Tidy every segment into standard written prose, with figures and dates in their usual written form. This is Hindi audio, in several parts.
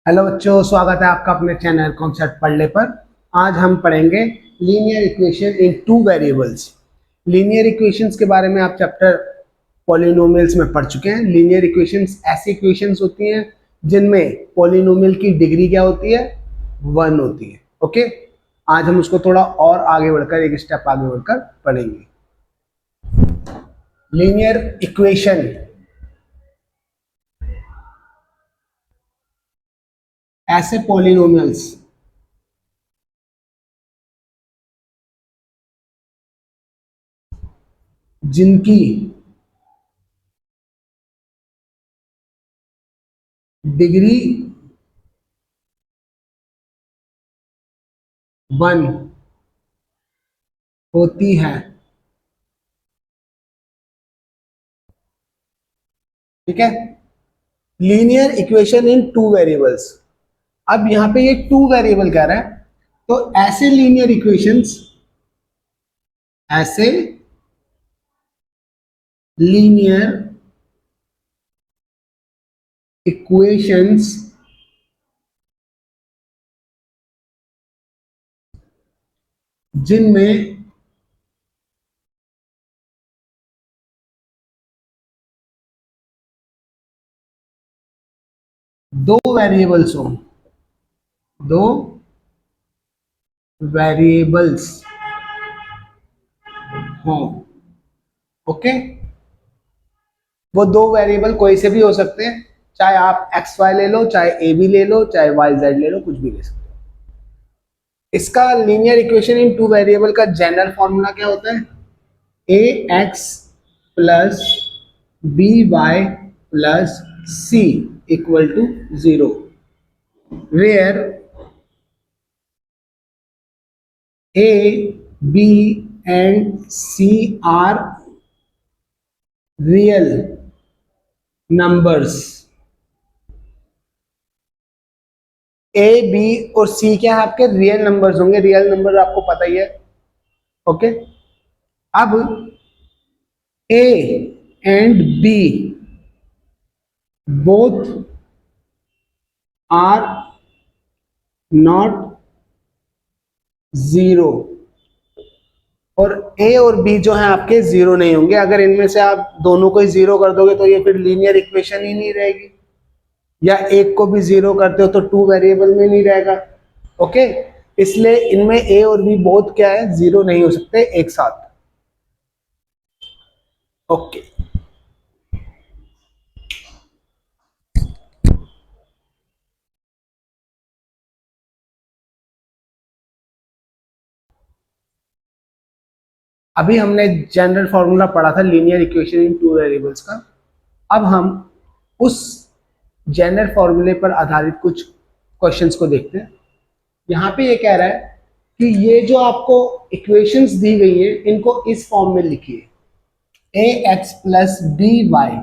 हेलो बच्चों, स्वागत है आपका अपने चैनल कॉन्सेप्ट पढ़ने पर। आज हम पढ़ेंगे linear equation in two variables. Linear equations के बारे में आप चैप्टर पॉलिनोमियल्स में पढ़ चुके हैं। लीनियर इक्वेशंस ऐसी इक्वेशंस होती हैं जिनमें पॉलिनोमियल की डिग्री क्या होती है, 1 होती है। ओके, आज हम उसको थोड़ा और आगे बढ़कर, एक स्टेप आगे बढ़कर पढ़ेंगे। लीनियर इक्वेशन ऐसे पॉलिनोमियल्स जिनकी डिग्री 1 होती है। ठीक है, linear equation in two variables. अब यहां पे ये टू वेरिएबल कह रहा है, तो ऐसे लीनियर इक्वेशंस, ऐसे लीनियर इक्वेशंस जिनमें दो वेरिएबल्स हो, दो वेरिएबल्स हो। ओके, वो दो वेरिएबल कोई से भी हो सकते हैं, चाहे आप एक्स वाई ले लो, चाहे ए बी ले लो, चाहे वाई जेड ले लो, कुछ भी ले सकते हो। इसका linear equation in two variable का जनरल फॉर्मूला क्या होता है? A x plus B Y plus C equal to 0, where A B and C are real numbers. A B और सी क्या है? आपके रियल नंबर्स होंगे। रियल नंबर आपको पता ही है। ओके, अब A and B both are not 0, और ए और बी जो है आपके 0 नहीं होंगे। अगर इनमें से आप दोनों को ही 0 कर दोगे तो ये फिर लीनियर इक्वेशन ही नहीं रहेगी, या एक को भी 0 करते हो तो टू वेरिएबल में नहीं रहेगा। ओके, इसलिए इनमें ए और बी बोथ क्या है, 0 नहीं हो सकते एक साथ। ओके, अभी हमने जनरल फॉर्मूला पढ़ा था linear equation in two variables का। अब हम उस जनरल फॉर्मूले पर आधारित कुछ क्वेश्चंस को देखते हैं। यहाँ पे ये कह रहा है कि ये जो आपको इक्वेशंस दी गई है, इनको इस फॉर्म में लिखिए। A x plus B Y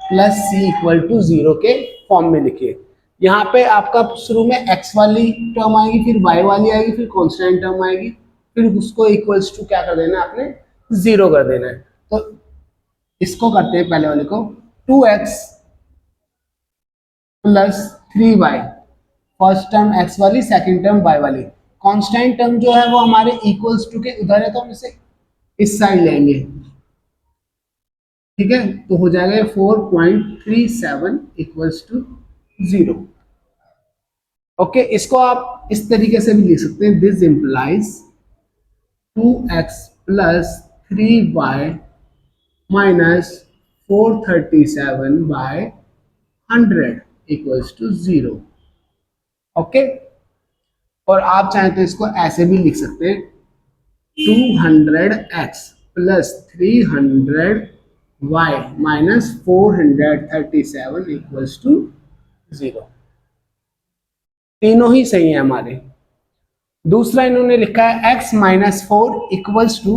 plus C equal to 0 के फॉर्म में लिखिए। यहाँ पे आपका शुरू में एक्स वाली टर्म आएगी, फिर वाई वाली आएगी, फिर कॉन्स्टेंट टर्म आएगी, फिर उसको इक्वल्स टू क्या कर देना है आपने, 0 कर देना है। तो इसको करते हैं, पहले वाले को 2x plus 3y, first term x वाली, सेकंड टर्म y वाली। कांस्टेंट टर्म जो है वो हमारे इक्वल्स टू के उधर है, तो हम इसे इस साइड लेंगे। ठीक है, तो हो जाएगा 4.37 इक्वल्स टू 0। ओके, इसको आप इस तरीके से भी लिख सकते हैं, this implies 2x plus 3y minus 437 by 100 equals to 0। Okay, और आप चाहें तो इसको ऐसे भी लिख सकते हैं, 200x plus 300y minus 437 equals to 0। तीनों ही सही है हमारे। दूसरा इन्होंने लिखा है x minus 4 equals to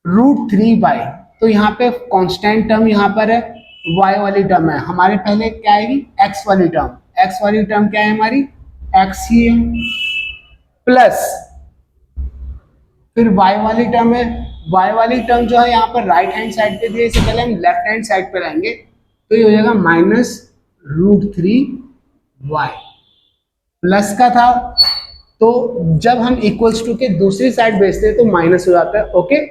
√3y। तो यहाँ पे कांस्टेंट टर्म यहाँ पर है, y वाली टर्म है हमारे, पहले क्या आएगी, x वाली टर्म। x वाली टर्म क्या है हमारी, x ही है, प्लस फिर y वाली टर्म है। y वाली टर्म जो है यहाँ पर राइट हैंड साइड पे दी है, इसे पहले हम लेफ्ट हैंड साइड पे लाएंगे, तो ये हो जाएगा माइनस √3y प्लस का था, तो जब हम इक्वल्स टू के दूसरी साइड भेजते हैं तो माइनस हो जाता है। ओके,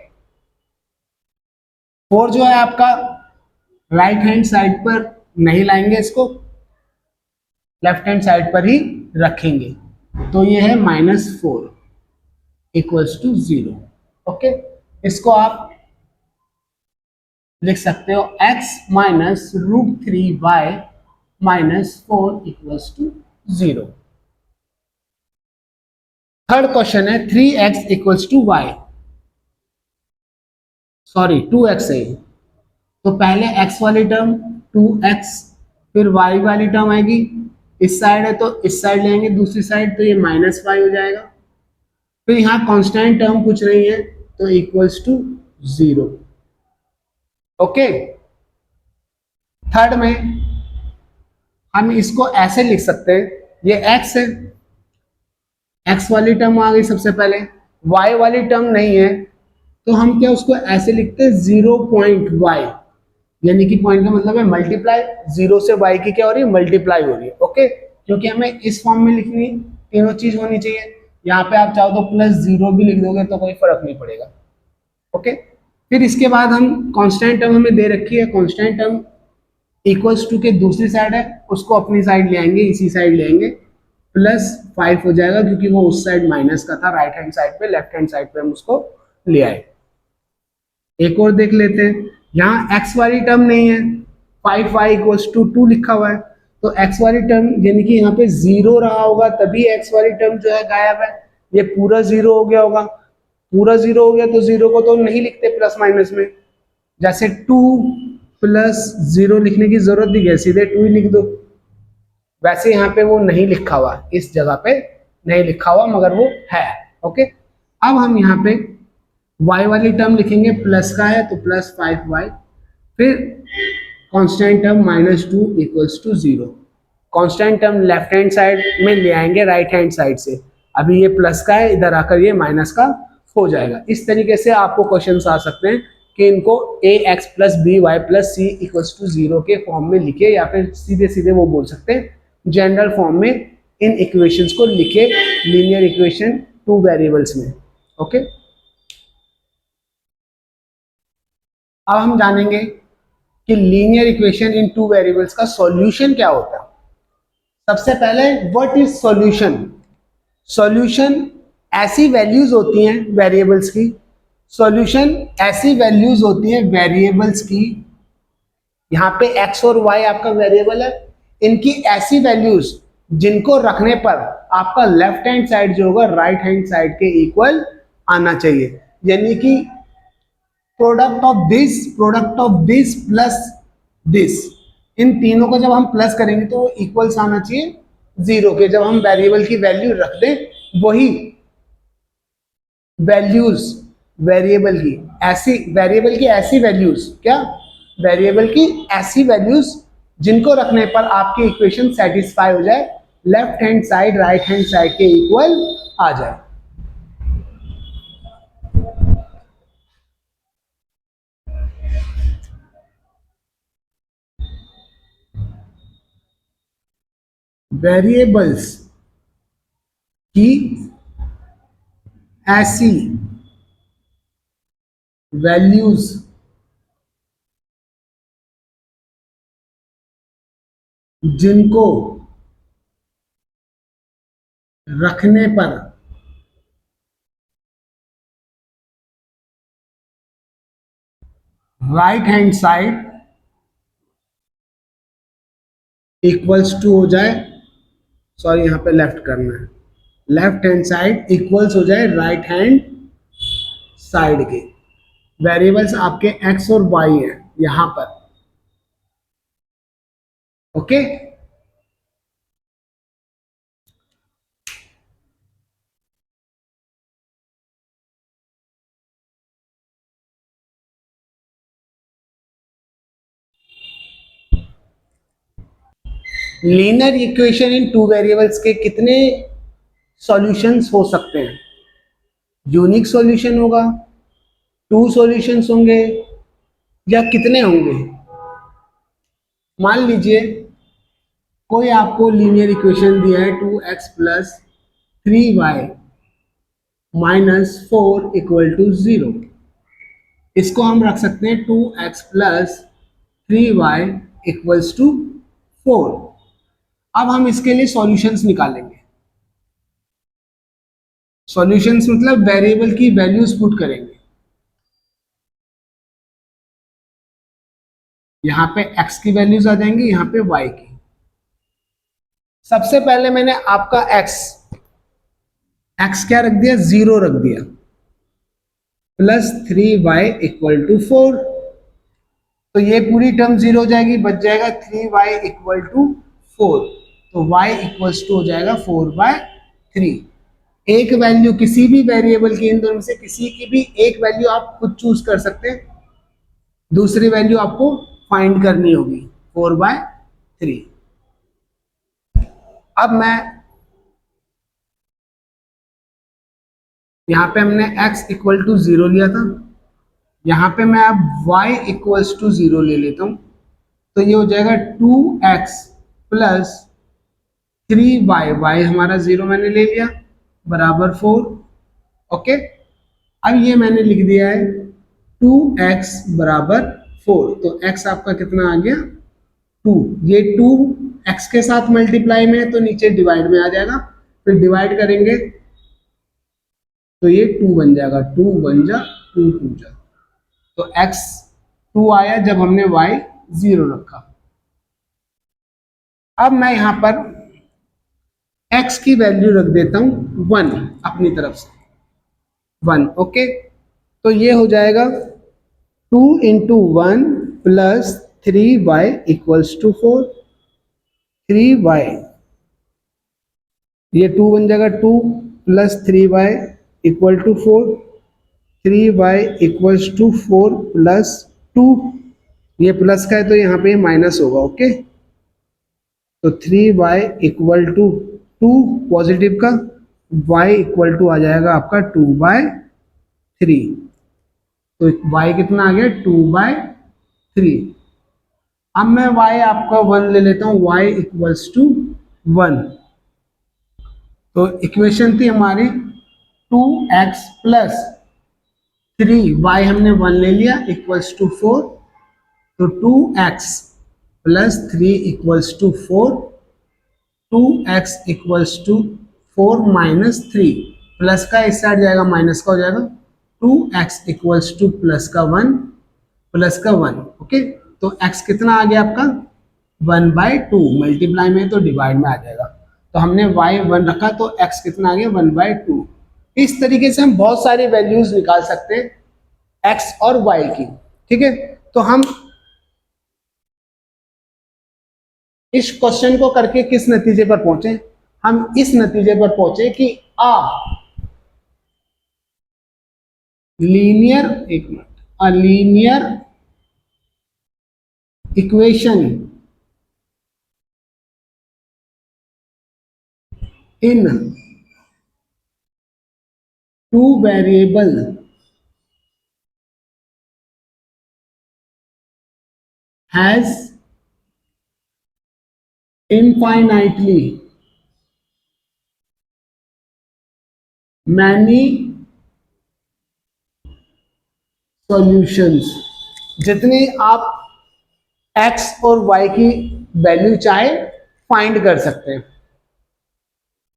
4 जो है आपका राइट हैंड साइड पर नहीं लाएंगे, इसको लेफ्ट हैंड साइड पर ही रखेंगे, तो ये है -4 इक्वल्स टू 0। ओके, इसको आप लिख सकते हो x minus √3y -4 equals to 0। Third question है 3x equals to y, sorry 2x है, तो पहले x वाली टर्म 2x, फिर y वाली टर्म आएगी, इस साइड है तो इस साइड लेंगे दूसरी साइड, तो ये -y हो जाएगा, फिर यहाँ कांस्टेंट टर्म कुछ नहीं है तो इक्वल्स टू 0। ओके, थर्ड में हम इसको ऐसे लिख सकते हैं, ये x है, x वाली टर्म आ गई सबसे पहले, y वाली टर्म नहीं है, तो हम क्या उसको ऐसे लिखते हैं 0.y, यानी कि पॉइंट का मतलब है मल्टीप्लाई, 0 से y की क्या हो रही है, मल्टीप्लाई हो रही है। ओके, क्योंकि हमें इस फॉर्म में लिखनी, तीनों चीज होनी चाहिए, यहाँ पे आप चाहो तो +0 भी लिख दोगे तो कोई फर्क नहीं पड़ेगा। ओके, फिर इसके बाद हम कांस्टेंट टर्म हमें दे रखी है, कांस्टेंट टर्म इक्वल्स टू के दूसरी साइड है, उसको अपनी साइड ले आएंगे, इसी साइड ले आएंगे, +5 हो जाएगा, क्योंकि वो उस साइड माइनस का था राइट हैंड साइड पे, लेफ्ट हैंड साइड पे हम उसको ले आए। एक और देख लेते हैं, यहाँ x वाली टर्म नहीं है, 5y इक्वल्स टू 2 लिखा हुआ है, तो x वाली टर्म यानी कि यहाँ पे 0 रहा होगा, तभी x वाली टर्म जो है गायब है, ये पूरा 0 हो गया होगा, पूरा 0 हो गया तो 0 को तो नहीं लिखते प्लस माइनस में, जैसे 2 + 0 लिखने की जरूरत नहीं है, सीधे 2 ही लिख दो, वैसे यहाँ पे वो नहीं लिखा हुआ, इस जगह पे नहीं लिखा हुआ, मगर वो है। ओके, अब हम यहाँ पे y वाली टर्म लिखेंगे, प्लस का है तो +5y, फिर constant term -2 equals to 0, constant term left hand side में ले आएंगे राइट हैंड साइड से, अभी ये प्लस का है, इधर आकर ये माइनस का हो जाएगा। इस तरीके से आपको क्वेश्चंस आ सकते हैं कि इनको ax + by + c equals to 0 के फॉर्म में लिखे, या फिर सीधे सीधे वो बोल सकते हैं जनरल फॉर्म में इन इक्वेशंस को लिखे, लीनियर इक्वेशन 2 वेरिएबल्स में। ओके, अब हम जानेंगे कि लीनियर इक्वेशन इन 2 वेरिएबल्स का सॉल्यूशन क्या होता है। सबसे पहले व्हाट इज सॉल्यूशन? सॉल्यूशन ऐसी वैल्यूज होती हैं वेरिएबल्स की, सॉल्यूशन ऐसी वैल्यूज होती हैं वेरिएबल्स की, यहाँ पे x और y आपका वेरिएबल है, इनकी ऐसी वैल्यूज जिनको रखने पर आपका लेफ्ट हैंड साइड जो होगा राइट हैंड साइड के इक्वल आना चाहिए, यानी कि product of this plus this, इन तीनों को जब हम प्लस करेंगे तो इक्वल्स आना चाहिए 0 के, जब हम वेरिएबल की वैल्यू रख दें वही वैल्यूज वेरिएबल की ऐसी वैल्यूज, क्या वेरिएबल की ऐसी वैल्यूज जिनको रखने पर आपकी इक्वेशन सेटिस्फाई हो जाए, left hand side right hand side के इक्वल आ जाए। वेरिएबल्स की ऐसी वैल्यूज जिनको रखने पर right hand side equals to हो जाए, सॉरी यहां पे लेफ्ट करना है, लेफ्ट हैंड साइड इक्वल्स हो जाए राइट हैंड साइड के। वेरिएबल्स आपके x और y हैं यहां पर। ओके, लीनियर इक्वेशन इन 2 वेरिएबल्स के कितने सॉल्यूशंस हो सकते हैं? यूनिक सॉल्यूशन होगा, 2 सॉल्यूशंस होंगे, या कितने होंगे? मान लीजिए कोई आपको लीनियर इक्वेशन दिया है 2x plus 3y minus 4 equal to 0, इसको हम रख सकते हैं 2x plus 3y equals to 4। अब हम इसके लिए सॉल्यूशंस निकालेंगे। सॉल्यूशंस मतलब वेरिएबल की वैल्यूज पुट करेंगे। यहाँ पे x की वैल्यूज आ जाएंगी, यहाँ पे y की। सबसे पहले मैंने आपका x क्या रख दिया, 0 रख दिया, प्लस 3y इक्वल टू 4। तो ये पूरी टर्म 0 हो जाएगी, बच जाएगा 3y इक्वल टू 4। तो y इक्वल्स टू हो जाएगा 4/3। एक वैल्यू किसी भी वेरिएबल की, इन दोनों में से किसी की भी एक वैल्यू आप खुद चूज कर सकते हैं, दूसरी वैल्यू आपको फाइंड करनी होगी 4/3। अब मैं यहाँ पे हमने x इक्वल टू 0 लिया था, यहाँ पे मैं अब y इक्वल्स टू 0 ले लेता हूँ। तो ये हो जाएगा 2x प्लस 3y, y हमारा 0 मैंने ले लिया, बराबर 4। ओके, अब ये मैंने लिख दिया है 2x बराबर 4। तो x आपका कितना आ गया, 2। ये 2 x के साथ मल्टीप्लाई में है तो नीचे डिवाइड में आ जाएगा, फिर डिवाइड करेंगे तो ये 2 बन जाएगा, 2 बन जा 2 2 जा। तो x 2 आया जब हमने y 0 रखा। अब मैं यहां पर x की वैल्यू रख देता हूं 1 अपनी तरफ से, 1। ओके, तो ये हो जाएगा 2 into 1 plus 3y equals to 4। 3y, ये 2 बन जाएगा, 2 plus 3y equal to 4। 3y equals to 4 plus 2, ये प्लस का है तो यहाँ पे माइनस होगा। ओके, तो 3y इक्वल टू 2 पॉजिटिव का, y इक्वल टू आ जाएगा आपका 2/3। तो y कितना आ गया, 2/3। अब मैं y आपका 1 ले लेता हूँ, y इक्वल्स टू 1। तो इक्वेशन थी हमारी 2x प्लस 3y, हमने 1 ले लिया, इक्वल्स टू 4। तो 2x plus 3 equals to 4, 2x equals to 4 minus 3, plus का इस साइड जाएगा माइनस का हो जाएगा, 2x इक्वल्स टू प्लस का 1, प्लस का 1। ओके, तो x कितना आ गया आपका 1/2, मल्टीप्लाई में तो डिवाइड में आ जाएगा। तो हमने y 1 रखा तो x कितना आ गया 1/2। इस तरीके से हम बहुत सारी वैल्यूज निकाल सकते हैं x और y की। ठीक है, तो हम इस क्वेश्चन को करके किस नतीजे पर पहुंचे, हम इस नतीजे पर पहुंचे कि लीनियर, एक minute, a linear equation in two variable has infinitely many solutions। जितने आप x और y की वैल्यू चाहे फाइंड कर सकते हैं।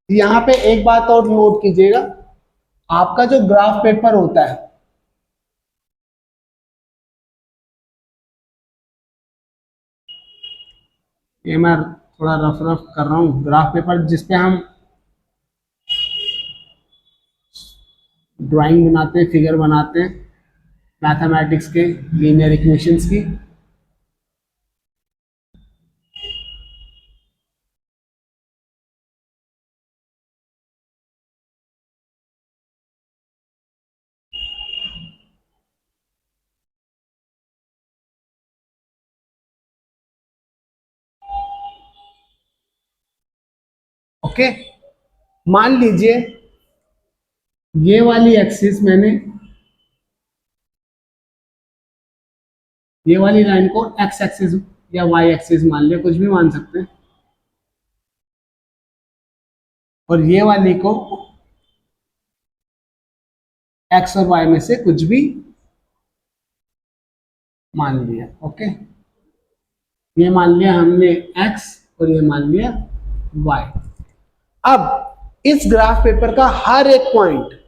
यहां पे एक बात और नोट कीजिएगा, आपका जो ग्राफ पेपर होता है, ये मैं थोड़ा रफ रफ कर रहा हूं, ग्राफ पेपर जिसपे हम ड्राइंग बनाते हैं, फिगर बनाते हैं मैथमेटिक्स के, लीनियर इक्वेशंस की। ओके, मान लीजिए ये वाली एक्सिस मैंने, ये वाली लाइन को एक्स एक्सिस या वाई एक्सिस मान लिया, कुछ भी मान सकते हैं। और ये वाली को x और y में से कुछ भी मान लिया। ओके, ये मान लिया हमने x और ये मान लिया y। अब इस ग्राफ पेपर का हर एक पॉइंट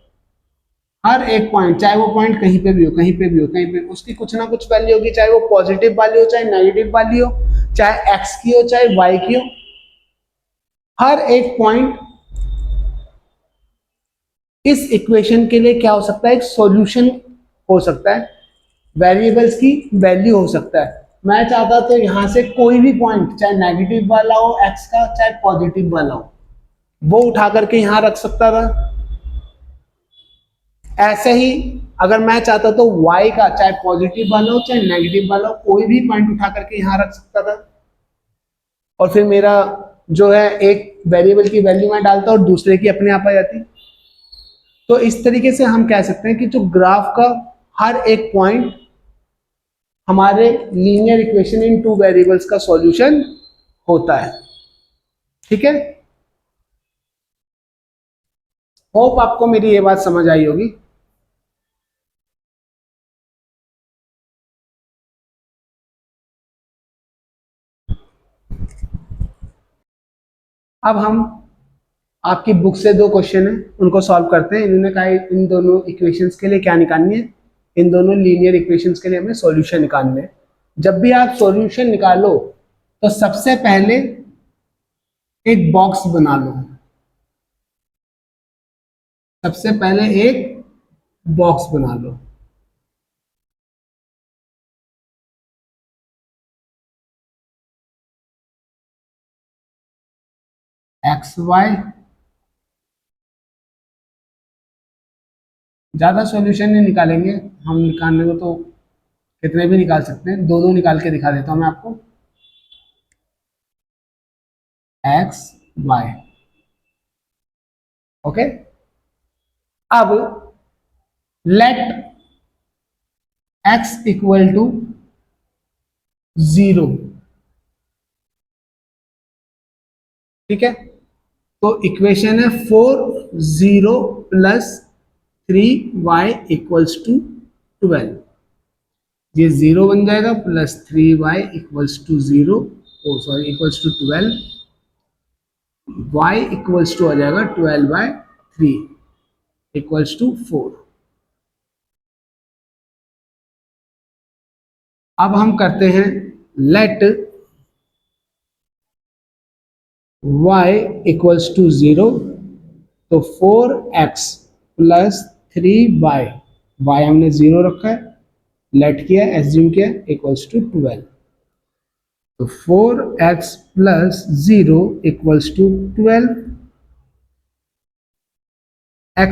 चाहे वो पॉइंट कहीं पे भी हो, कहीं पे भी हो, कहीं पे उसकी कुछ ना कुछ वैल्यू होगी, चाहे वो पॉजिटिव वाली हो, चाहे नेगेटिव वाली हो, चाहे x की हो, चाहे y की हो। हर एक पॉइंट इस इक्वेशन के लिए क्या हो सकता है, एक सॉल्यूशन हो सकता है, वेरिएबल्स की वैल्यू हो सकता है। मैं चाहता तो यहां से कोई भी पॉइंट, चाहे नेगेटिव वाला हो x का, चाहे पॉजिटिव वाला हो, वो उठा करके यहां रख सकता था। ऐसे ही अगर मैं चाहता तो y का, चाहे पॉजिटिव वाला हो चाहे नेगेटिव वाला हो, कोई भी पॉइंट उठा करके यहां रख सकता था, और फिर मेरा जो है एक वेरिएबल की वैल्यू मैं डालता और दूसरे की अपने आप आ जाती। तो इस तरीके से हम कह सकते हैं कि जो ग्राफ का हर एक पॉइंट हमारे linear equation in two variables का सॉल्यूशन होता है। ठीक है, होप आपको मेरी ये बात समझ आई होगी। अब हम आपकी बुक से दो क्वेश्चन है उनको सॉल्व करते हैं। इन्होंने कहा इन दोनों इक्वेशंस के लिए क्या निकालनी है, इन दोनों लीनियर इक्वेशंस के लिए हमें सॉल्यूशन निकालने हैं। जब भी आप सॉल्यूशन निकालो तो सबसे पहले एक बॉक्स बना लो, सबसे पहले एक बॉक्स बना लो। एक्स वाई, ज्यादा सॉल्यूशन नहीं निकालेंगे हम, निकालने को तो कितने भी निकाल सकते हैं, दो दो निकाल के दिखा देता हूं मैं आपको। X y, okay. अब लेट एक्स इक्वल टू 0, ठीक है। तो इक्वेशन है 4 0 प्लस 3y इक्वल्स टू 12। ये 0 बन जाएगा, plus 3y equals to 0, oh sorry equals to 12, y equals to आ जाएगा 12/3 इक्वल्स टू 4। अब हम करते हैं लेट y इक्वल्स टू 0, तो 4x प्लस 3y, y हमने 0 रखा है, लेट किया, एज्यूम किया, इक्वल्स टू 12। तो 4x plus 0 equals to 12, x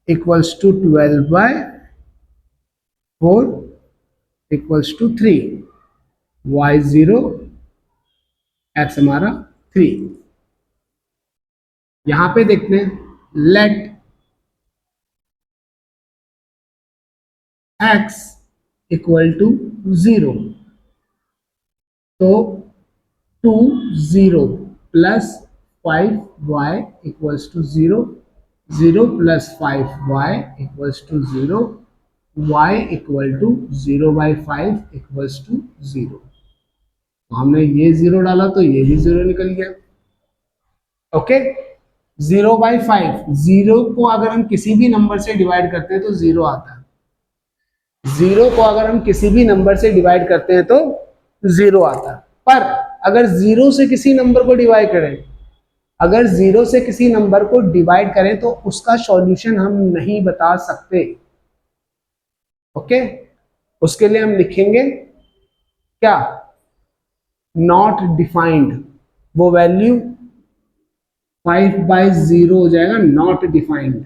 equals to 12/4 equals to 3, y 0, x हमारा 3। यहां पे देखते हैं लेट x इक्वल टू 0, तो 2 0 plus 5y equals to 0, 0 plus 5y equals to 0, y equal to 0/5 equals to 0। तो हमने ये 0 डाला तो ये भी 0 निकल गया। ओके, 0/5, 0 को अगर हम किसी भी नंबर से डिवाइड करते हैं तो 0 आता है, 0 को अगर हम किसी भी नंबर से डिवाइड करते हैं तो 0 आता है। पर अगर 0 से किसी नंबर को डिवाइड करें, अगर 0 से किसी नंबर को डिवाइड करें तो उसका सॉल्यूशन हम नहीं बता सकते। ओके, उसके लिए हम लिखेंगे क्या, नॉट डिफाइंड, वो वैल्यू 5/0 हो जाएगा, नॉट डिफाइंड।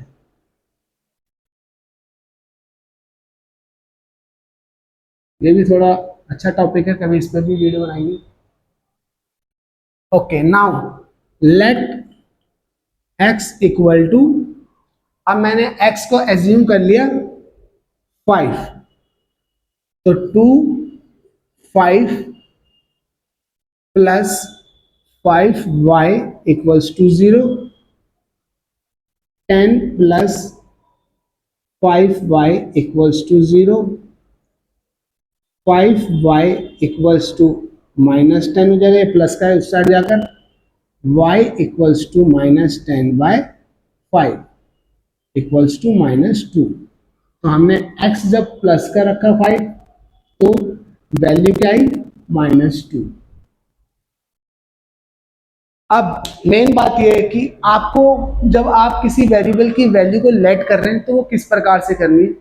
ये भी थोड़ा अच्छा टॉपिक है, कभी इस पर भी वीडियो बनाएंगे। Okay, now let x equal to, अब मैंने x को एज्यूम कर लिया 5, तो 2 5 plus 5y equals to 0, 10 plus 5y equals to 0, 5y equals to -10 हो जाएगा, प्लस का है उस साइड जाकर, y equals to -10/5 equals to -2। तो हमने x जब प्लस का रखा 5 तो वैल्यू क्या आई -2। अब मेन बात यह है कि आपको जब आप किसी वेरिएबल की वैल्यू को लेट कर रहे हैं तो वो किस प्रकार से करनी है,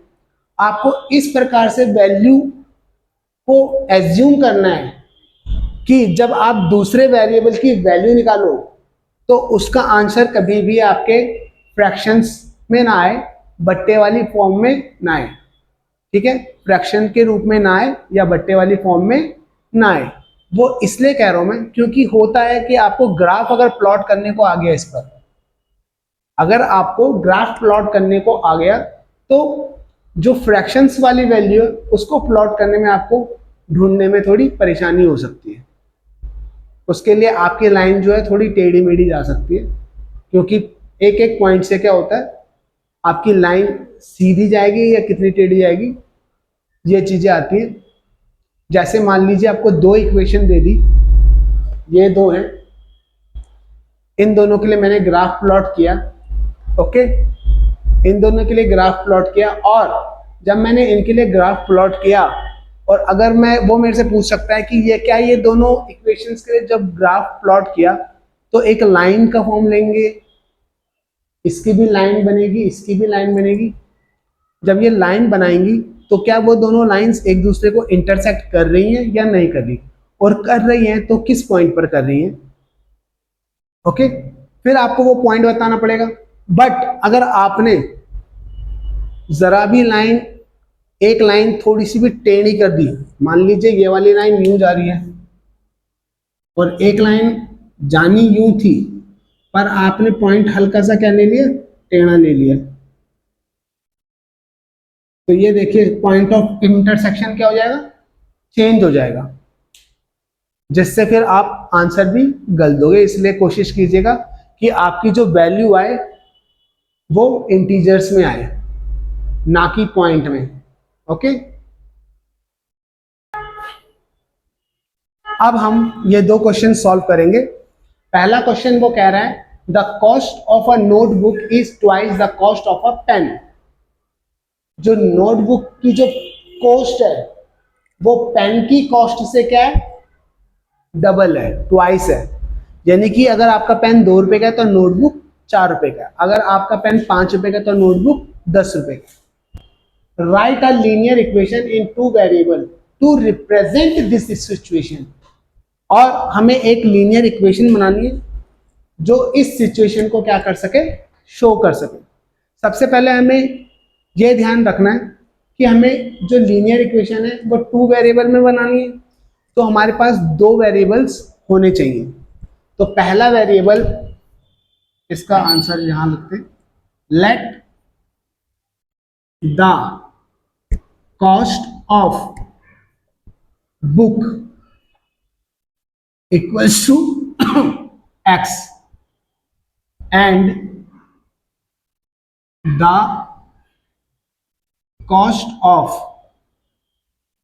आपको इस प्रकार से वैल्यू को एज्यूम करना है कि जब आप दूसरे वेरिएबल की वैल्यू निकालो तो उसका आंसर कभी भी आपके फ्रैक्शंस में ना आए, बट्टे वाली फॉर्म में ना आए, ठीक है, फ्रैक्शन के रूप में ना आए या बट्टे वाली फॉर्म में ना आए। वो इसलिए कह रहा हूं मैं क्योंकि होता है कि आपको ग्राफ अगर प्लॉट करने को आ गया, इस पर अगर आपको ग्राफ प्लॉट करने को आ गया तो जो फ्रैक्शंस वाली वैल्यू है उसको प्लॉट करने में आपको ढूंढने में थोड़ी परेशानी हो सकती है। उसके लिए आपकी लाइन जो है थोड़ी टेढ़ी मेढ़ी जा सकती है, क्योंकि एक एक पॉइंट से क्या होता है आपकी लाइन सीधी जाएगी या कितनी टेढ़ी जाएगी, ये चीजें आती हैं। जैसे मान लीजिए आपको दो इक्वेशन दे दी, ये दो हैं, इन दोनों के लिए मैंने ग्राफ प्लॉट किया, ओके, इन दोनों के लिए ग्राफ प्लॉट किया, और जब मैंने इनके लिए ग्राफ प्लॉट किया और अगर मैं वो मेरे से पूछ सकता है कि ये क्या, ये दोनों इक्वेशंस के लिए जब ग्राफ प्लॉट किया तो एक लाइन का फॉर्म लेंगे, इसकी भी लाइन बनेगी, इसकी भी लाइन बनेगी। जब ये लाइन बनाएंगी तो क्या वो दोनों लाइंस एक दूसरे को इंटरसेक्ट कर रही हैं या नहीं कर रही, और कर रही हैं तो किस पॉइंट पर कर रही हैं, ओके, फिर आपको वो पॉइंट बताना पड़ेगा। बट अगर आपने जरा भी लाइन, एक लाइन थोड़ी सी भी टेढ़ी कर दी, मान लीजिए ये वाली लाइन यूं जा रही है और एक लाइन जानी यूं थी, पर आपने पॉइंट हल्का सा क्या ले लिया, टेढ़ा ले लिया, तो ये देखिए पॉइंट ऑफ इंटरसेक्शन क्या हो जाएगा, चेंज हो जाएगा, जिससे फिर आप आंसर भी गलत दोगे। इसलिए कोशिश कीजिएगा कि आपकी जो वैल्यू आए वो इंटीजर्स में आए, ना कि पॉइंट में, ओके। अब हम ये दो क्वेश्चन सॉल्व करेंगे। पहला क्वेश्चन वो कह रहा है the cost of a notebook is twice the cost of a pen. जो नोटबुक की जो कॉस्ट है वो पेन की कॉस्ट से क्या है, डबल है, ट्वाइस है। यानी कि अगर आपका पेन 2 रुपए का है तो नोटबुक 4 रुपए का, अगर आपका पेन 5 रुपए का तो नोटबुक 10 रुपए का। Write a linear equation in two variables to represent this situation. और हमें एक लीनियर इक्वेशन बनानी है जो इस सिचुएशन को क्या कर सके, शो कर सके। सबसे पहले हमें यह ध्यान रखना है कि हमें जो लीनियर इक्वेशन है वो 2 वेरिएबल में बनानी है, तो हमारे पास 2 वेरिएबल्स होने चाहिए। तो पहला वेरिएबल, इसका आंसर यहां लिखते हैं, let the cost of book equals to x and the cost of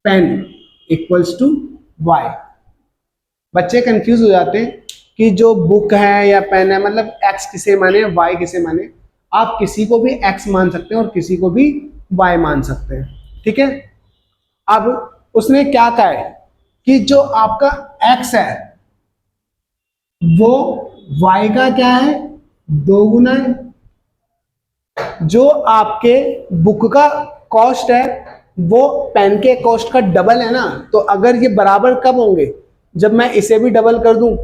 pen equals to y। बच्चे कंफ्यूज हो जाते हैं कि जो बुक है या पेन है, मतलब x किसे माने y किसे माने। आप किसी को भी x मान सकते हैं और किसी को भी y मान सकते हैं, ठीक है। अब उसने क्या कहा है कि जो आपका x है वो y का क्या है, 2 गुना है। जो आपके बुक का कॉस्ट है वो पेन के कॉस्ट का डबल है ना, तो अगर ये बराबर कब होंगे, जब मैं इसे भी डबल कर दूं।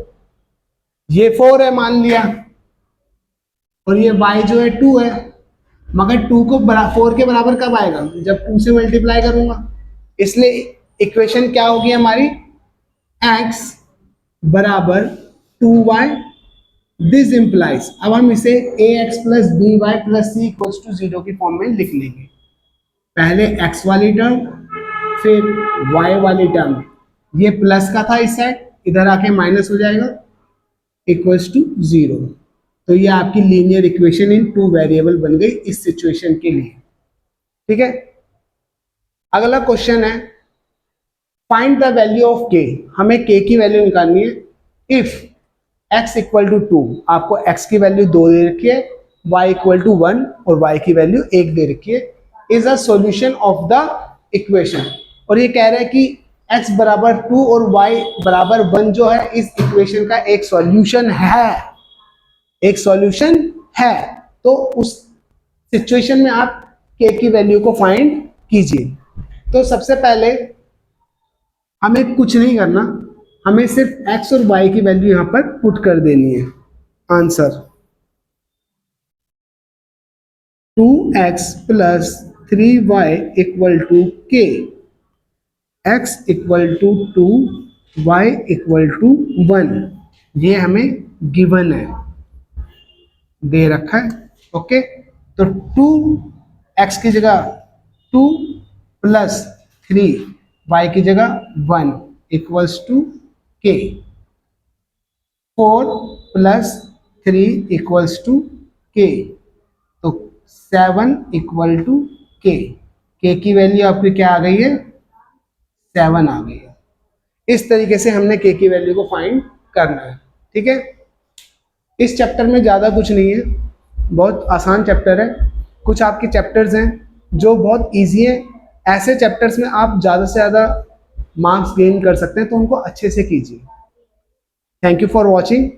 ये 4 है मान लिया और ये y जो है 2 है, मगर 2 को 4 के बराबर कब आएगा, जब 2 से मल्टीप्लाई करूंगा। इसलिए इक्वेशन क्या होगी हमारी, x बराबर 2y। दिस इंप्लाइज, अब हम इसे ax plus B Y plus c equals to 0 की फॉर्म में लिख लेंगे। पहले x वाली टर्म फिर y वाली टर्म, ये प्लस का था इस साइड, इधर आके माइनस हो जाएगा, इक्वल्स टू 0। तो ये आपकी linear equation in two variable बन गई इस सिचुएशन के लिए। ठीक है, अगला क्वेश्चन है फाइंड द वैल्यू ऑफ के। हमें के की वैल्यू निकालनी है। इफ x इक्वल टू 2, आपको x की वैल्यू 2 दे रखी है, y इक्वल टू 1 और y की वैल्यू 1 दे रखी है, is a solution of the equation. और ये कह रहा है कि x बराबर 2 और y बराबर 1 जो है इस इक्वेशन का एक सॉल्यूशन है, एक सॉल्यूशन है। तो उस सिचुएशन में आप k की वैल्यू को फाइंड कीजिए। तो सबसे पहले हमें कुछ नहीं करना, हमें सिर्फ x और y की वैल्यू यहां पर पुट कर देनी है। Answer 2x plus 3y equal to k, x equal to 2, y equal to 1, ये हमें गिवन है, दे रखा है। ओके, तो 2x की जगह 2 प्लस 3y की जगह 1 equals to k, 4 plus 3 equals to k, तो 7 इक्वल टू k। k की वैल्यू आपकी क्या आ गई है? 7 आ गई है। इस तरीके से हमने k की वैल्यू को फाइंड करना है। ठीक है, इस चैप्टर में ज़्यादा कुछ नहीं है, बहुत आसान चैप्टर है। कुछ आपके चैप्टर्स हैं जो बहुत इजी हैं, ऐसे चैप्टर्स में आप ज़्यादा से ज़्यादा मार्क्स गेन कर सकते हैं, तो उनको अच्छे से कीजिए। Thank you for watching.